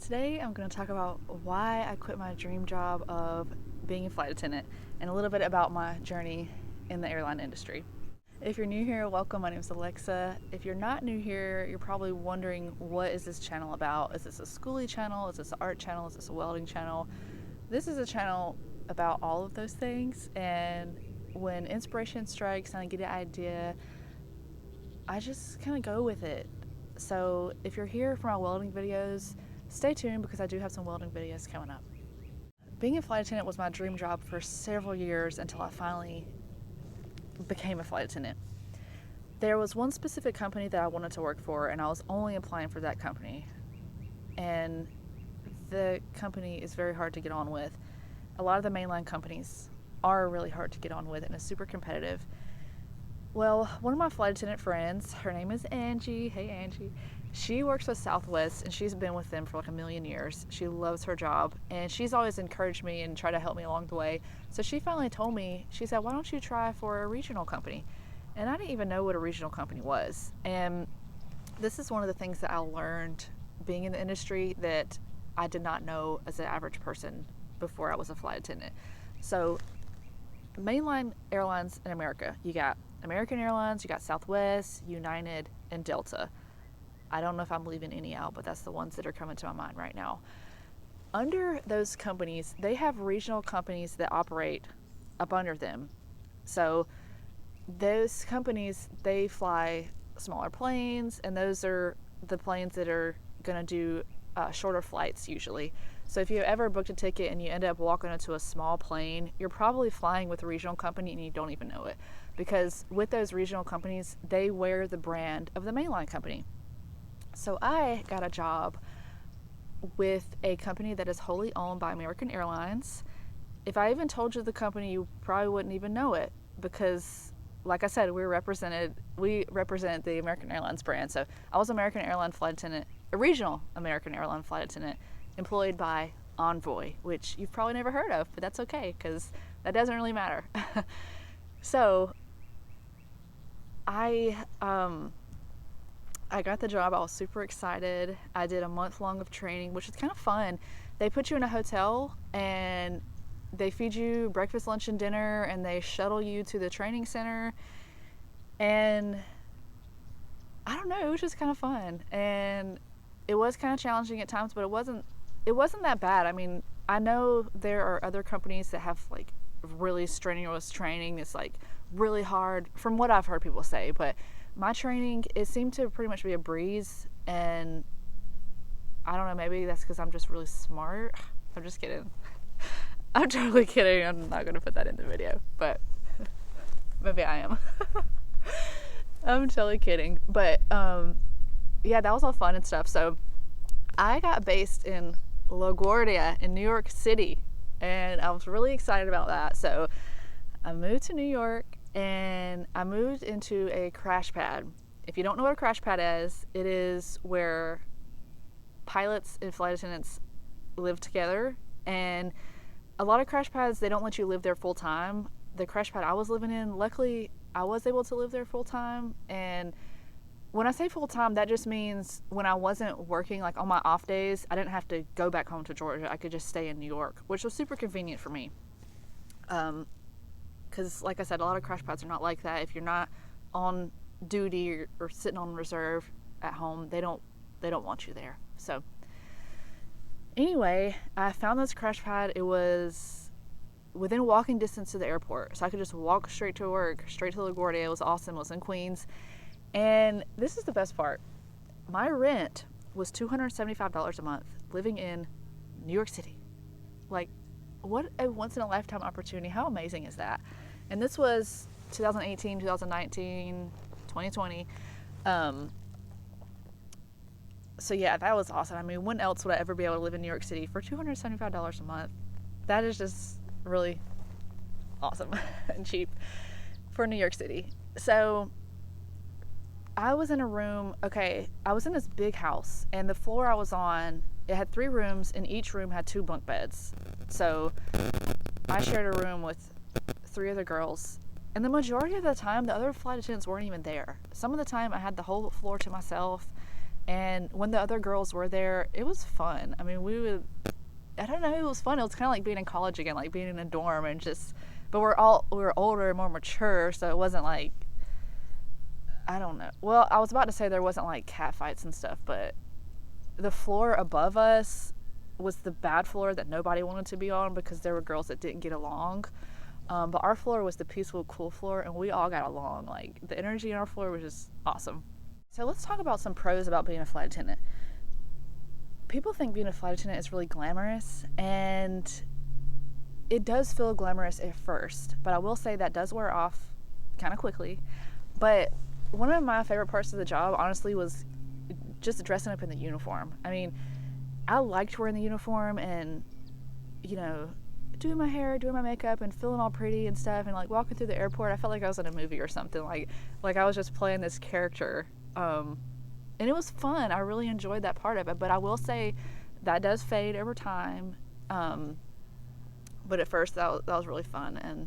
Today I'm going to talk about why I quit my dream job of being a flight attendant and a little bit about my journey in the airline industry. If you're new here, welcome. My name is Alexa. If you're not new here, you're probably wondering, what is this channel about? Is this a schooly channel? Is this an art channel? Is this a welding channel? This is a channel about all of those things, and when inspiration strikes and I get an idea, I just kind of go with it. So if you're here for my welding videos, stay tuned because I do have some welding videos coming up. Being a flight attendant was my dream job for several years until I finally became a flight attendant. There was one specific company that I wanted to work for, and I was only applying for that company. And the company is very hard to get on with. A lot of the mainline companies are really hard to get on with and it's super competitive. Well, one of my flight attendant friends, her name is Angie. Hey, Angie. She works with Southwest and she's been with them for like a million years. She loves her job and she's always encouraged me and tried to help me along the way. So she finally told me, she said, why don't you try for a regional company? And I didn't even know what a regional company was. And this is one of the things that I learned being in the industry that I did not know as an average person before I was a flight attendant. So mainline airlines in America, you got American Airlines, you got Southwest, United, and Delta. I don't know if I'm leaving any out, but that's the ones that are coming to my mind right now. Under those companies, they have regional companies that operate up under them. So those companies, they fly smaller planes, and those are the planes that are going to do shorter flights usually. So if you ever booked a ticket and you end up walking into a small plane, you're probably flying with a regional company and you don't even know it. Because with those regional companies, they wear the brand of the mainline company. So I got a job with a company that is wholly owned by American Airlines. If I even told you the company, you probably wouldn't even know it because, like I said, we represent the American Airlines brand. So I was American Airline flight attendant, a regional American Airline flight attendant, employed by Envoy, which you've probably never heard of, but that's okay because that doesn't really matter. So I got the job. I was super excited. I did a month long of training, which is kind of fun. They put you in a hotel and they feed you breakfast, lunch, and dinner, and they shuttle you to the training center. And I don't know, it was just kind of fun. And it was kind of challenging at times, but it wasn't that bad. I mean, I know there are other companies that have like really strenuous training that's like really hard from what I've heard people say, but my training, it seemed to pretty much be a breeze. And I don't know, maybe that's because I'm just really smart. I'm just kidding. I'm totally kidding. I'm not going to put that in the video, but maybe I am. I'm totally kidding. But yeah, that was all fun and stuff. So I got based in LaGuardia in New York City, and I was really excited about that. So I moved to New York and I moved into a crash pad. If you don't know what a crash pad is, it is where pilots and flight attendants live together. And a lot of crash pads, they don't let you live there full time. The crash pad I was living in, luckily I was able to live there full time. And when I say full time, that just means when I wasn't working, like on my off days, I didn't have to go back home to Georgia. I could just stay in New York, which was super convenient for me. Because like I said, a lot of crash pads are not like that. If you're not on duty or sitting on reserve at home, they don't want you there. So anyway, I found this crash pad. It was within walking distance to the airport, so I could just walk straight to work, straight to LaGuardia. It was awesome. It was in Queens. And this is the best part. My rent was $275 a month living in New York City. Like, what a once-in-a-lifetime opportunity. How amazing is that? And this was 2018, 2019, 2020. So yeah, that was awesome. I mean, when else would I ever be able to live in New York City for $275 a month? That is just really awesome and cheap for New York City. So I was in a room, I was in this big house, and the floor I was on, it had 3 rooms, and each room had 2 bunk beds. So I shared a room with 3 other girls, and the majority of the time, the other flight attendants weren't even there. Some of the time, I had the whole floor to myself, And when the other girls were there, it was fun. I mean, I don't know, it was fun. It was kind of like being in college again, like being in a dorm and just, but we were older and more mature, so it wasn't like, I don't know. Well, I was about to say there wasn't like cat fights and stuff, but the floor above us was the bad floor that nobody wanted to be on because there were girls that didn't get along. But our floor was the peaceful, cool floor, and we all got along. Like, the energy on our floor was just awesome. So let's talk about some pros about being a flight attendant. People think being a flight attendant is really glamorous, and it does feel glamorous at first, but I will say that does wear off kind of quickly. But one of my favorite parts of the job, honestly, was just dressing up in the uniform. I mean, I liked wearing the uniform and, you know, doing my hair, doing my makeup, and feeling all pretty and stuff, and like walking through the airport. I felt like I was in a movie or something. Like I was just playing this character, and it was fun. I really enjoyed that part of it. But I will say that does fade over time. But at first, that was really fun, and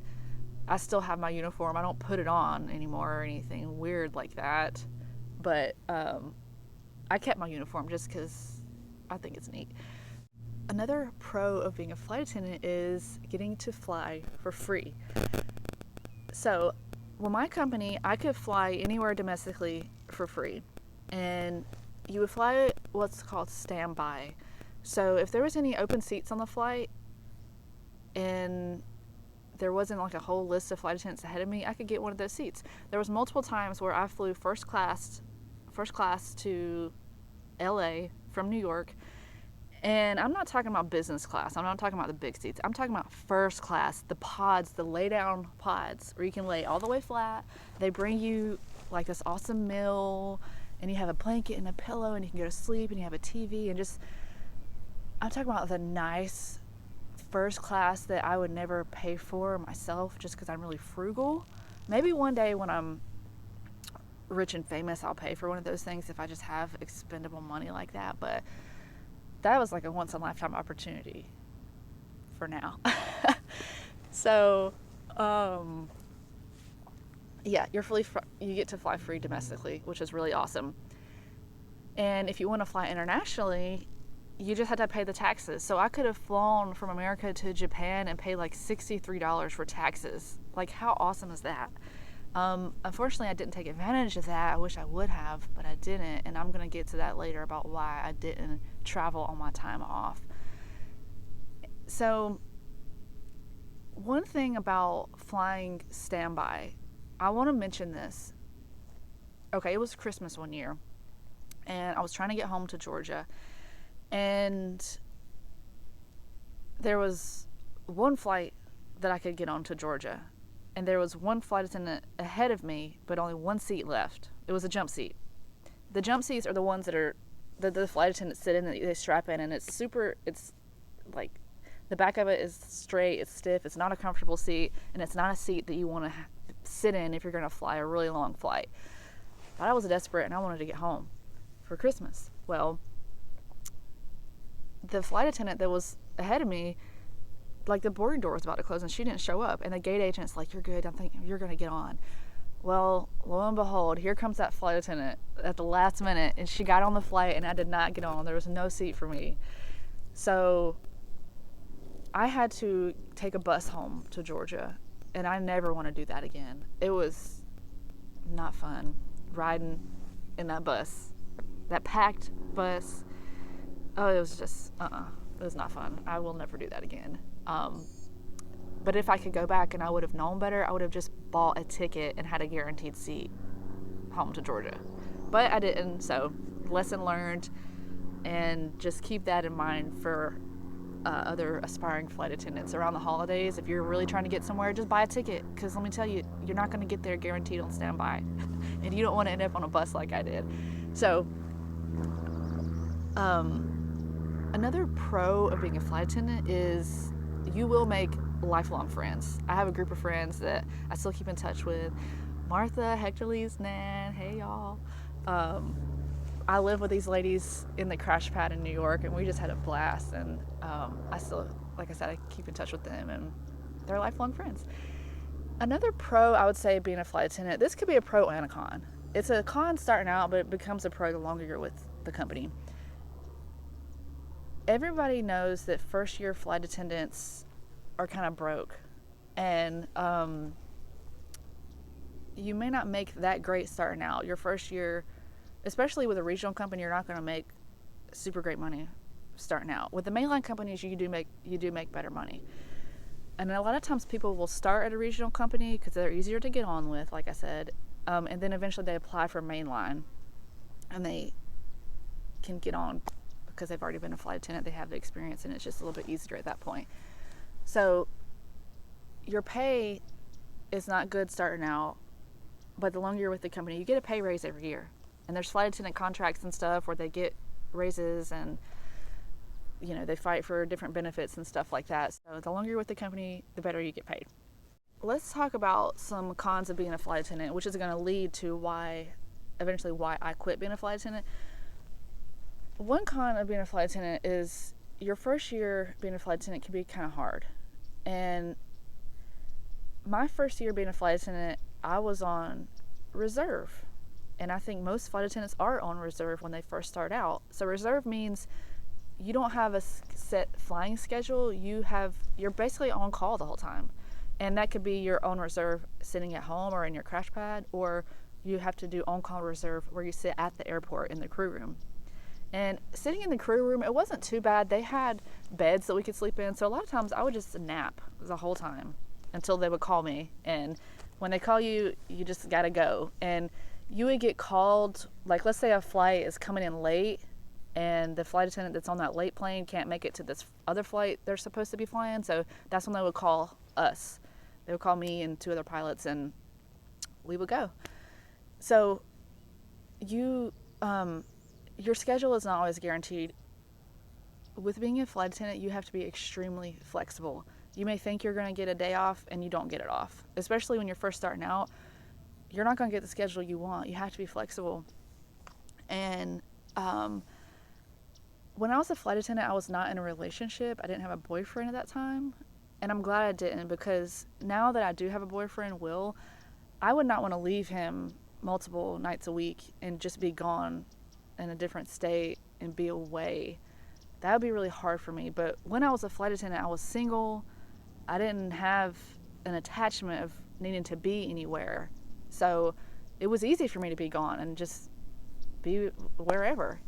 I still have my uniform. I don't put it on anymore or anything weird like that. But I kept my uniform just because I think it's neat. Another pro of being a flight attendant is getting to fly for free. So, with my company, I could fly anywhere domestically for free. And you would fly what's called standby. So, if there was any open seats on the flight and there wasn't like a whole list of flight attendants ahead of me, I could get one of those seats. There was multiple times where I flew first class to LA from New York. And I'm not talking about business class. I'm not talking about the big seats. I'm talking about first class, the pods, the lay down pods where you can lay all the way flat. They bring you like this awesome meal, and you have a blanket and a pillow, and you can go to sleep, and you have a TV, and just, I'm talking about the nice first class that I would never pay for myself just because I'm really frugal. Maybe one day when I'm rich and famous, I'll pay for one of those things if I just have expendable money like that. But that was like a once in a lifetime opportunity for now. So, yeah, you get to fly free domestically, which is really awesome. And if you want to fly internationally, you just had to pay the taxes. So I could have flown from America to Japan and paid like $63 for taxes. Like, how awesome is that? Unfortunately, I didn't take advantage of that. I wish I would have, but I didn't. And I'm going to get to that later about why I didn't travel on my time off. So, one thing about flying standby, I want to mention this. Okay, it was Christmas one year, and I was trying to get home to Georgia, and there was one flight that I could get on to Georgia. And there was one flight attendant ahead of me, but only one seat left. It was a jump seat. The jump seats are the ones that the flight attendants sit in, they strap in, and it's like, the back of it is straight, it's stiff, it's not a comfortable seat, and it's not a seat that you want to sit in if you're going to fly a really long flight. But I was desperate, and I wanted to get home for Christmas. Well, the flight attendant that was ahead of me, like, the boarding door was about to close and she didn't show up, and the gate agent's like, "You're good, I'm thinking you're going to get on." Well, lo and behold, here comes that flight attendant at the last minute, and she got on the flight and I did not get on. There was no seat for me. So I had to take a bus home to Georgia, and I never want to do that again. It was not fun riding in that bus, that packed bus. Oh, it was just it was not fun. I will never do that again. But if I could go back and I would have known better, I would have just bought a ticket and had a guaranteed seat home to Georgia. But I didn't, so lesson learned, and just keep that in mind for other aspiring flight attendants around the holidays. If you're really trying to get somewhere, just buy a ticket, because let me tell you, you're not going to get there guaranteed on standby, and you don't want to end up on a bus like I did. So, another pro of being a flight attendant is you will make lifelong friends. I have a group of friends that I still keep in touch with. Martha, Hector Lee's Nan, hey y'all. I live with these ladies in the crash pad in New York, and we just had a blast, and I still, like I said, I keep in touch with them, and they're lifelong friends. Another pro, I would say, being a flight attendant, this could be a pro and a con. It's a con starting out, but it becomes a pro the longer you're with the company. Everybody knows that first year flight attendants are kind of broke, and you may not make that great starting out. Your first year, especially with a regional company, you're not going to make super great money starting out. With the mainline companies, you do make better money. And a lot of times people will start at a regional company because they're easier to get on with, like I said, and then eventually they apply for mainline, and they can get on because they've already been a flight attendant. They have the experience, and it's just a little bit easier at that point. So your pay is not good starting out, but the longer you're with the company, you get a pay raise every year. And there's flight attendant contracts and stuff where they get raises, and they fight for different benefits and stuff like that. So the longer you're with the company, the better you get paid. Let's talk about some cons of being a flight attendant, which is going to lead to why I quit being a flight attendant. One con of being a flight attendant is your first year being a flight attendant can be kind of hard. And my first year being a flight attendant, I was on reserve. And I think most flight attendants are on reserve when they first start out. So reserve means you don't have a set flying schedule. You're basically on call the whole time. And that could be your own reserve sitting at home or in your crash pad, or you have to do on-call reserve where you sit at the airport in the crew room. And sitting in the crew room, it wasn't too bad. They had beds that we could sleep in. So a lot of times I would just nap the whole time until they would call me. And when they call you, you just got to go. And you would get called, like let's say a flight is coming in late and the flight attendant that's on that late plane can't make it to this other flight they're supposed to be flying. So that's when they would call us. They would call me and two other pilots, and we would go. So your schedule is not always guaranteed. With being a flight attendant, you have to be extremely flexible. You may think you're going to get a day off, and you don't get it off. Especially when you're first starting out, you're not going to get the schedule you want. You have to be flexible. And when I was a flight attendant, I was not in a relationship. I didn't have a boyfriend at that time. And I'm glad I didn't, because now that I do have a boyfriend, Will, I would not want to leave him multiple nights a week and just be gone in a different state and be away. That would be really hard for me. But when I was a flight attendant, I was single. I didn't have an attachment of needing to be anywhere. So it was easy for me to be gone and just be wherever,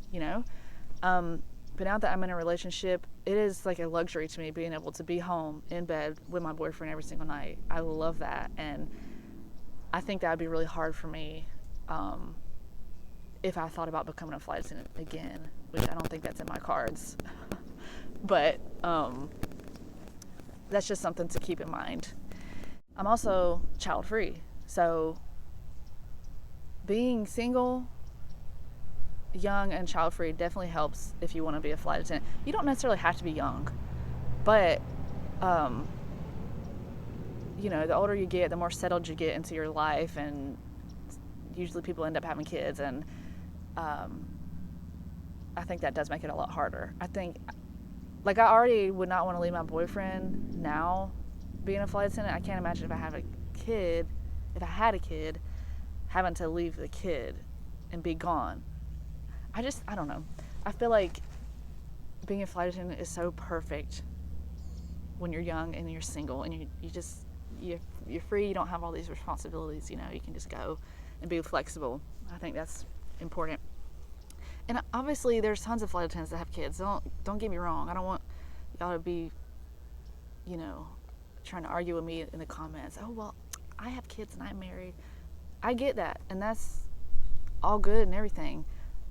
But now that I'm in a relationship, it is like a luxury to me being able to be home in bed with my boyfriend every single night. I love that. And I think that would be really hard for me if I thought about becoming a flight attendant again, which I don't think that's in my cards. But that's just something to keep in mind. I'm also child-free. So being single, young, and child-free definitely helps if you want to be a flight attendant. You don't necessarily have to be young, but the older you get, the more settled you get into your life, and usually people end up having kids, and I think that does make it a lot harder. I think, I already would not want to leave my boyfriend now being a flight attendant. I can't imagine if I had a kid, having to leave the kid and be gone. I don't know. I feel like being a flight attendant is so perfect when you're young and you're single and you're free. You don't have all these responsibilities. You can just go and be flexible. I think that's important. And obviously, there's tons of flight attendants that have kids. Don't get me wrong. I don't want y'all to be, trying to argue with me in the comments. Oh well, I have kids and I'm married. I get that, and that's all good and everything.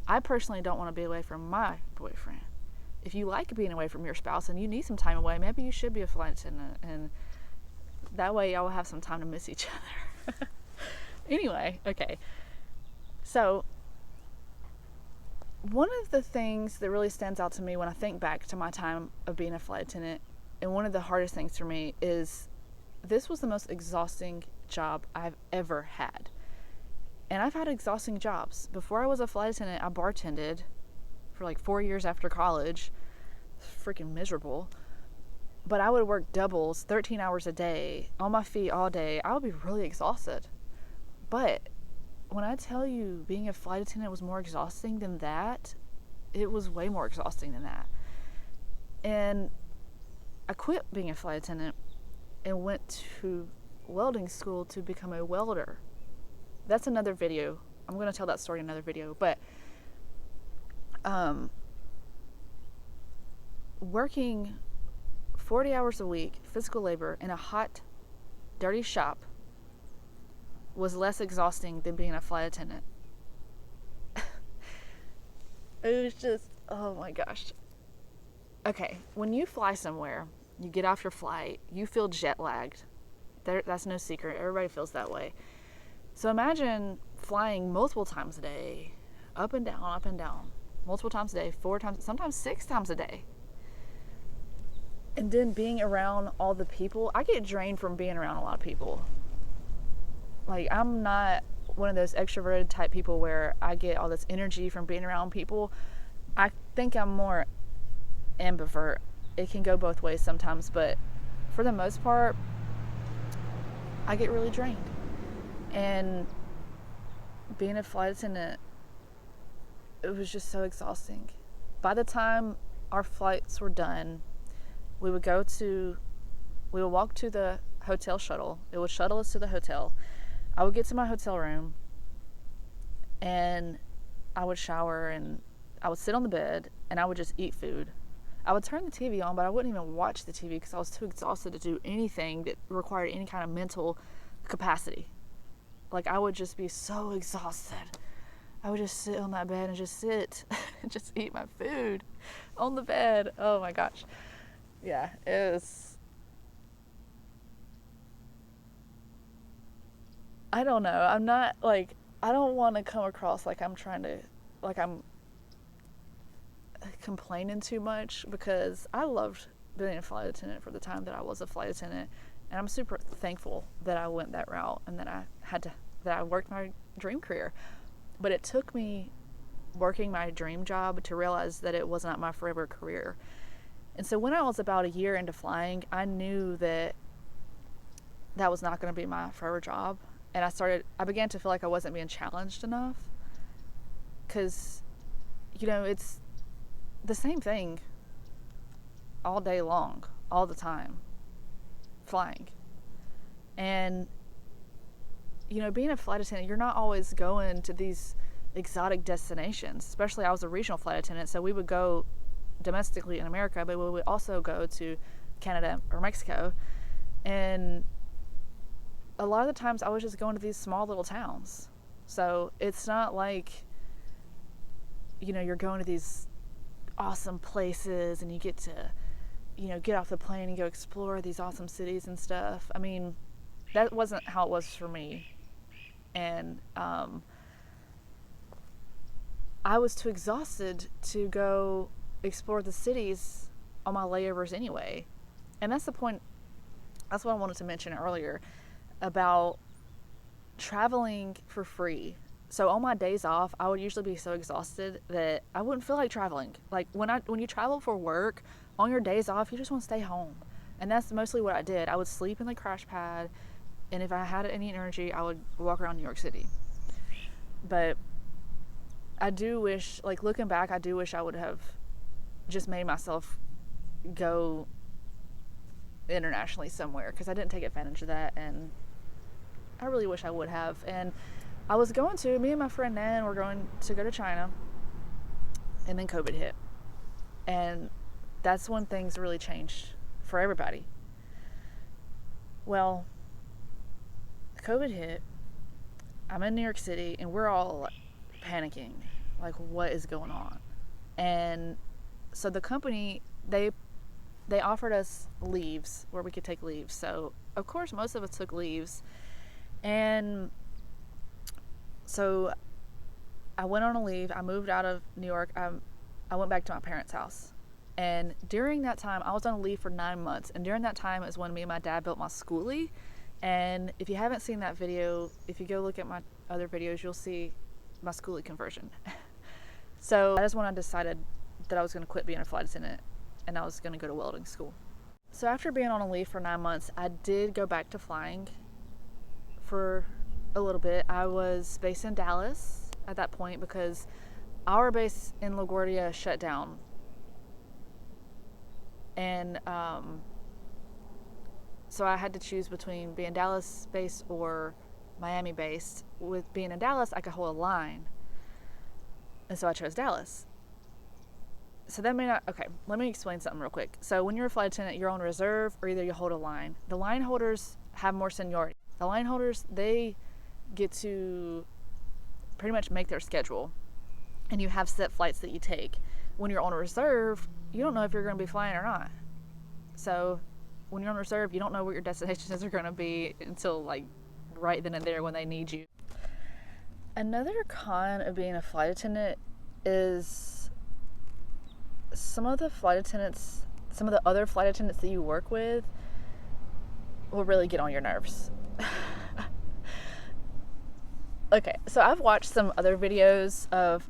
I personally don't want to be away from my boyfriend. If you like being away from your spouse and you need some time away, maybe you should be a flight attendant, and that way y'all will have some time to miss each other. Anyway, okay. So, one of the things that really stands out to me when I think back to my time of being a flight attendant, and one of the hardest things for me, is this was the most exhausting job I've ever had. And I've had exhausting jobs. Before I was a flight attendant, I bartended for 4 years after college. It's freaking miserable. But I would work doubles, 13 hours a day, on my feet all day. I would be really exhausted. But when I tell you being a flight attendant was more exhausting than that, it was way more exhausting than that. And I quit being a flight attendant and went to welding school to become a welder. That's another video. I'm going to tell that story in another video. But working 40 hours a week, physical labor, in a hot, dirty shop was less exhausting than being a flight attendant. It was just, oh my gosh. Okay, when you fly somewhere, you get off your flight, you feel jet lagged. That's no secret. Everybody feels that way. So imagine flying multiple times a day, up and down, multiple times a day, 4 times, sometimes 6 times a day. And then being around all the people. I get drained from being around a lot of people. Like, I'm not one of those extroverted type people where I get all this energy from being around people. I think I'm more ambivert. It can go both ways sometimes, but for the most part, I get really drained. And being a flight attendant, it was just so exhausting. By the time our flights were done, we would walk to the hotel shuttle. It would shuttle us to the hotel. I would get to my hotel room and I would shower and I would sit on the bed and I would just eat food. I would turn the TV on, but I wouldn't even watch the TV because I was too exhausted to do anything that required any kind of mental capacity. Like, I would just be so exhausted. I would just sit on that bed and just sit and just eat my food on the bed. Oh my gosh. Yeah, it was, I don't know. I'm not like, I don't want to come across like I'm complaining too much, because I loved being a flight attendant for the time that I was a flight attendant, and I'm super thankful that I went that route and that I worked my dream career. But it took me working my dream job to realize that it was not my forever career. And so when I was about a year into flying, I knew that that was not going to be my forever job. And I began to feel like I wasn't being challenged enough, because, it's the same thing all day long, all the time, flying. And, being a flight attendant, you're not always going to these exotic destinations. Especially, I was a regional flight attendant, so we would go domestically in America, but we would also go to Canada or Mexico. And a lot of the times I was just going to these small little towns. So it's not like, you're going to these awesome places and you get to, get off the plane and go explore these awesome cities and stuff. I mean, that wasn't how it was for me. And I was too exhausted to go explore the cities on my layovers anyway. And that's the point. That's what I wanted to mention earlier about traveling for free. So on my days off, I would usually be so exhausted that I wouldn't feel like traveling. Like, when you travel for work, on your days off, you just want to stay home. And that's mostly what I did. I would sleep in the crash pad, and if I had any energy, I would walk around New York City. But I do wish, like, looking back, I do wish I would have just made myself go internationally somewhere, because I didn't take advantage of that, and I really wish I would have. And me and my friend Nan were going to go to China, and then COVID hit. And that's when things really changed for everybody. Well, COVID hit, I'm in New York City, and we're all panicking, like, what is going on? And so the company, they offered us leaves where we could take leaves. So of course most of us took leaves, and so I went on a leave. I moved out of New York. I went back to my parents' house, and during that time I was on a leave for 9 months, and during that time is when me and my dad built my schoolie. And if you haven't seen that video, if you go look at my other videos, you'll see my schoolie conversion. So that is when I decided that I was going to quit being a flight attendant and I was going to go to welding school. So after being on a leave for 9 months, I did go back to flying for a little bit. I was based in Dallas at that point because our base in LaGuardia shut down. And so I had to choose between being Dallas based or Miami based. With being in Dallas, I could hold a line. And so I chose Dallas. So that may not, okay, let me explain something real quick. So when you're a flight attendant, you're on reserve or either you hold a line. The line holders have more seniority. The line holders, they get to pretty much make their schedule. And you have set flights that you take. When you're on a reserve, you don't know if you're going to be flying or not. So when you're on reserve, you don't know what your destinations are going to be until like right then and there when they need you. Another con of being a flight attendant is some of the other flight attendants that you work with will really get on your nerves. Okay, so I've watched some other videos of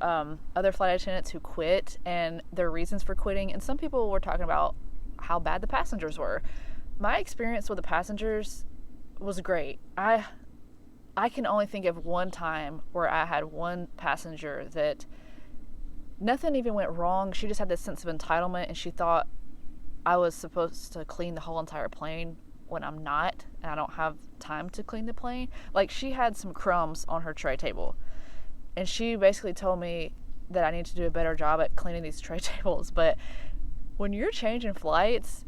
other flight attendants who quit and their reasons for quitting, and some people were talking about how bad the passengers were. My experience with the passengers was great. I can only think of one time where I had one passenger that nothing even went wrong. She just had this sense of entitlement, and she thought I was supposed to clean the whole entire plane when I'm not, and I don't have time to clean the plane. Like, she had some crumbs on her tray table, and she basically told me that I need to do a better job at cleaning these tray tables. But when you're changing flights,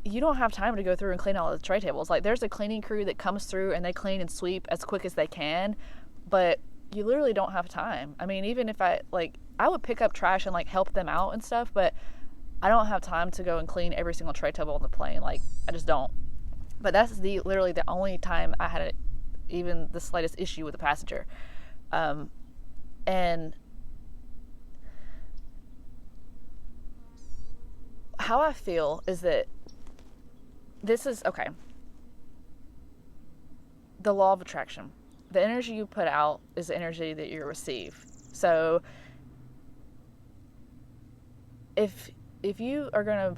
you don't have time to go through and clean all the tray tables. Like, there's a cleaning crew that comes through and they clean and sweep as quick as they can, but you literally don't have time. I mean, even if I would pick up trash and like help them out and stuff, but I don't have time to go and clean every single tray table on the plane. Like, I just don't. But that's literally the only time I had even the slightest issue with a passenger. And how I feel is that this is, okay, the law of attraction. The energy you put out is the energy that you receive. So if you are going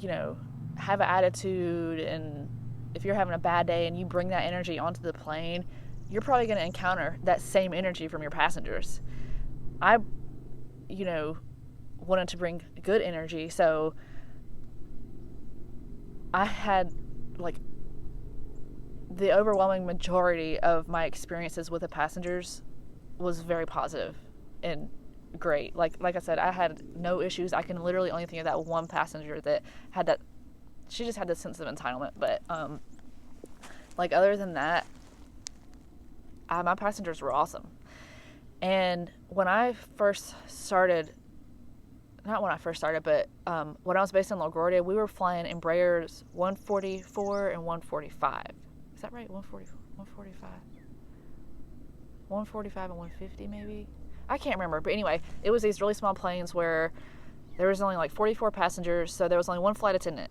to, have an attitude, and if you're having a bad day and you bring that energy onto the plane, you're probably going to encounter that same energy from your passengers. I, wanted to bring good energy, so I had, the overwhelming majority of my experiences with the passengers was very positive and great. Like I said, I had no issues. I can literally only think of that one passenger that had that. She just had this sense of entitlement. But other than that, my passengers were awesome. And when I first started, but when I was based in LaGuardia, we were flying Embraers 144 and 145. Is that right? 145 and 150 maybe? I can't remember. But anyway, it was these really small planes where there was only 44 passengers, so there was only one flight attendant.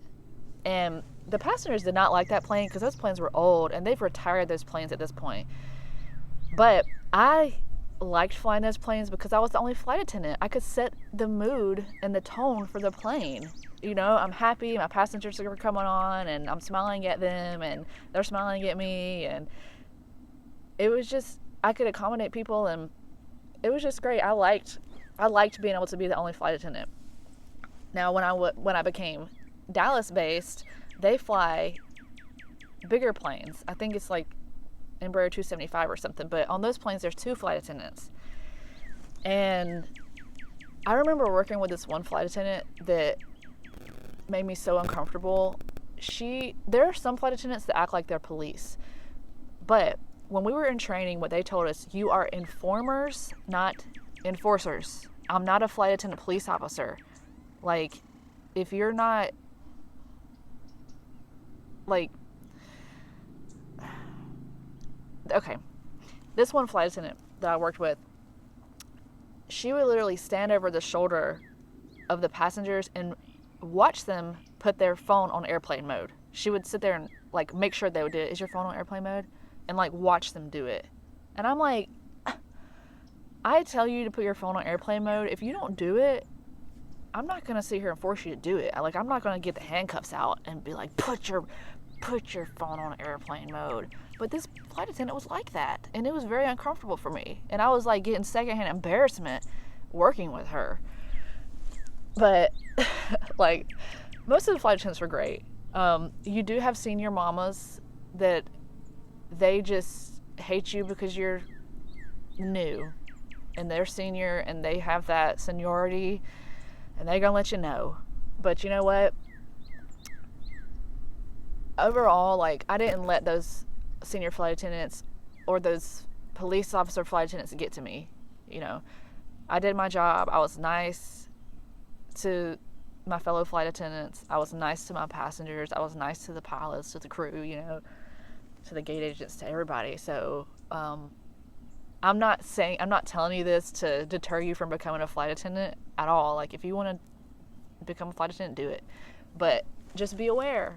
And the passengers did not like that plane because those planes were old, and they've retired those planes at this point. But I liked flying those planes because I was the only flight attendant. I could set the mood and the tone for the plane. I'm happy, my passengers are coming on, and I'm smiling at them, and they're smiling at me, and it was just, I could accommodate people, and it was just great. I liked being able to be the only flight attendant. Now, when I became Dallas based, they fly bigger planes. I think it's like Embraer 275 or something, but on those planes there's two flight attendants. And I remember working with this one flight attendant that made me so uncomfortable. There are some flight attendants that act like they're police, but when we were in training, what they told us, you are informers, not enforcers. I'm not a flight attendant police officer. If you're not, okay, this one flight attendant that I worked with, she would literally stand over the shoulder of the passengers and watch them put their phone on airplane mode. She would sit there and make sure they would do it. Is your phone on airplane mode? And watch them do it. And I'm like, I tell you to put your phone on airplane mode. If you don't do it, I'm not gonna sit here and force you to do it. I'm not gonna get the handcuffs out and be like, put your phone on airplane mode. But this flight attendant was like that, and it was very uncomfortable for me, and I was like getting secondhand embarrassment working with her. But like, most of the flight attendants were great. You do have senior mamas that they just hate you because you're new and they're senior and they have that seniority and they're gonna let you know. But you know what, overall, like, I didn't let those senior flight attendants or those police officer flight attendants get to me. You know, I did my job. I was nice to my fellow flight attendants. I was nice to my passengers. I was nice to the pilots, to the crew, you know, to the gate agents, to everybody. So I'm not telling you this to deter you from becoming a flight attendant at all. Like, if you want to become a flight attendant, do it. But just be aware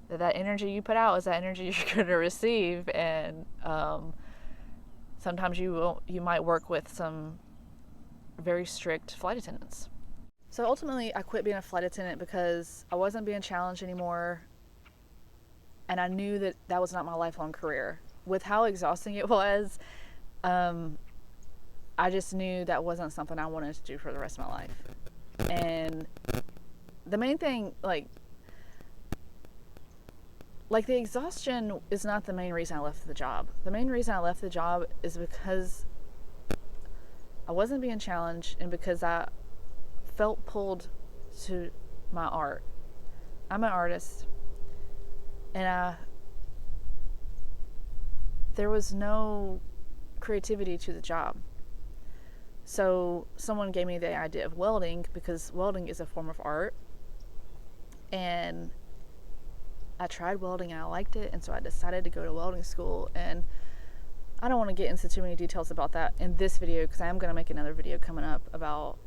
that energy you put out is that energy you're going to receive. And sometimes you might work with some very strict flight attendants. So ultimately, I quit being a flight attendant because I wasn't being challenged anymore, and I knew that that was not my lifelong career. With how exhausting it was, I just knew that wasn't something I wanted to do for the rest of my life. And the main thing, like the exhaustion is not the main reason I left the job. The main reason I left the job is because I wasn't being challenged and because I felt pulled to my art. I'm an artist, and there was no creativity to the job. So someone gave me the idea of welding, because welding is a form of art, and I tried welding and I liked it, and so I decided to go to welding school. And I don't want to get into too many details about that in this video, because I am going to make another video coming up about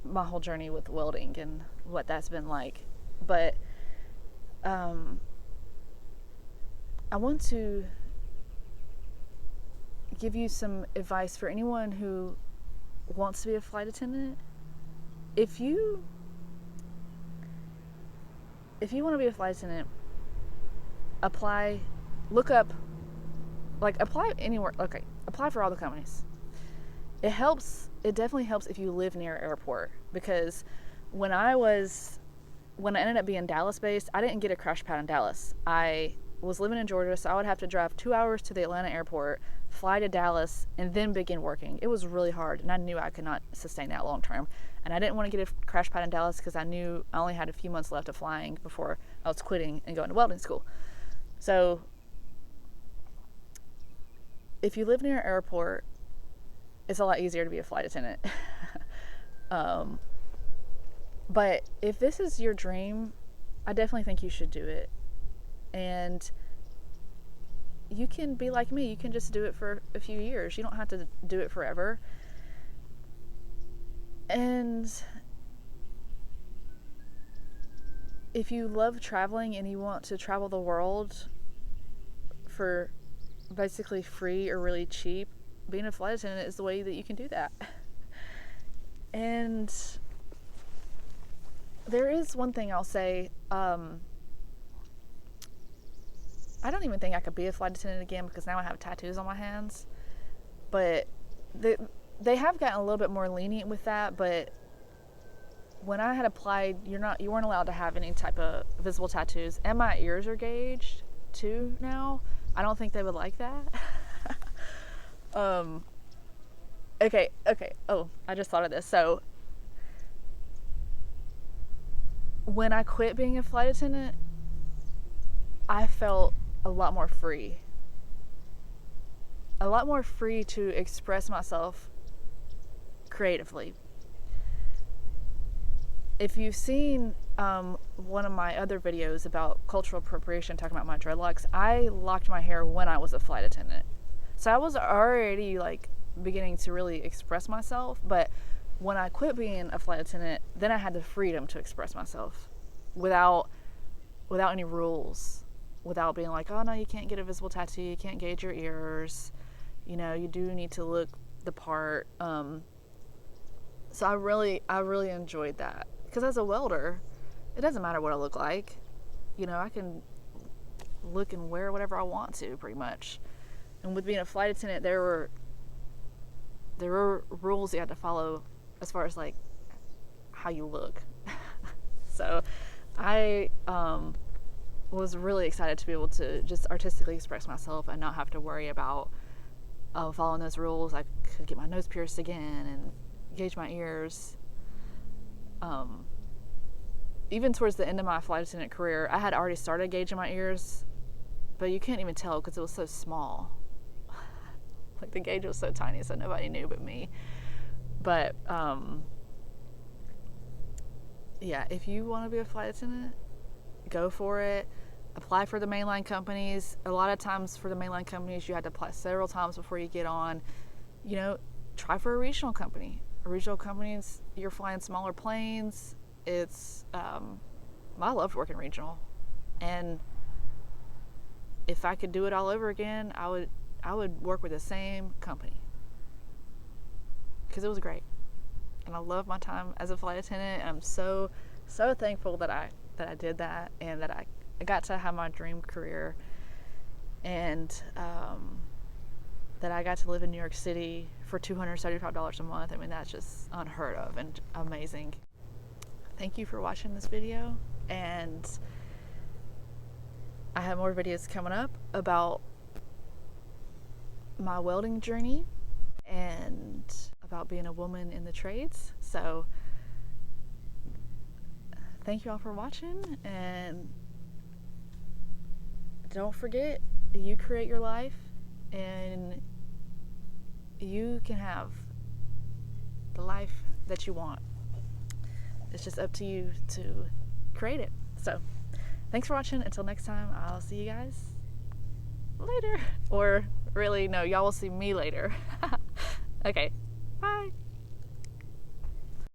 my whole journey with welding and what that's been like. But I want to give you some advice for anyone who wants to be a flight attendant. If you want to be a flight attendant, apply anywhere. Okay, apply for all the companies. It definitely helps if you live near an airport, because when I ended up being Dallas based, I didn't get a crash pad in Dallas. I was living in Georgia, so I would have to drive 2 hours to the Atlanta airport, fly to Dallas, and then begin working. It was really hard, and I knew I could not sustain that long term. And I didn't want to get a crash pad in Dallas because I knew I only had a few months left of flying before I was quitting and going to welding school. So if you live near an airport, it's a lot easier to be a flight attendant. But if this is your dream, I definitely think you should do it. And you can be like me. You can just do it for a few years. You don't have to do it forever. And if you love traveling and you want to travel the world for basically free or really cheap, being a flight attendant is the way that you can do that. And there is one thing I'll say. I don't even think I could be a flight attendant again, because now I have tattoos on my hands. But they have gotten a little bit more lenient with that. But when I had applied, you weren't allowed to have any type of visible tattoos, and my ears are gauged too now. I don't think they would like that. Okay. Oh, I just thought of this. So when I quit being a flight attendant, I felt a lot more free. A lot more free to express myself creatively. If you've seen one of my other videos about cultural appropriation, talking about my dreadlocks, I locked my hair when I was a flight attendant. So I was already beginning to really express myself, but when I quit being a flight attendant, then I had the freedom to express myself without any rules, without being like, oh no, you can't get a visible tattoo, you can't gauge your ears, you do need to look the part. So I really enjoyed that, because as a welder, it doesn't matter what I look like. I can look and wear whatever I want to, pretty much. And with being a flight attendant, there were rules you had to follow as far as like how you look. So I was really excited to be able to just artistically express myself and not have to worry about following those rules. I could get my nose pierced again and gauge my ears. Even towards the end of my flight attendant career, I had already started gauging my ears, but you can't even tell because it was so small. Like the gauge was so tiny, so nobody knew but me. But yeah, if you want to be a flight attendant, go for it. Apply for the mainline companies. A lot of times for the mainline companies, you have to apply several times before you get on. You know, try for a regional company. Regional companies, you're flying smaller planes. It's I loved working regional, and if I could do it all over again, I would work with the same company because it was great, and I love my time as a flight attendant. And I'm so thankful that I did that, and that I got to have my dream career, and that I got to live in New York City for $275 a month. I mean, that's just unheard of and amazing. Thank you for watching this video, and I have more videos coming up about my welding journey and about being a woman in the trades. So thank you all for watching, and don't forget, you create your life and you can have the life that you want. It's just up to you to create it. So thanks for watching. Until next time, I'll see you guys later. Or really, no, y'all will see me later. Okay, bye.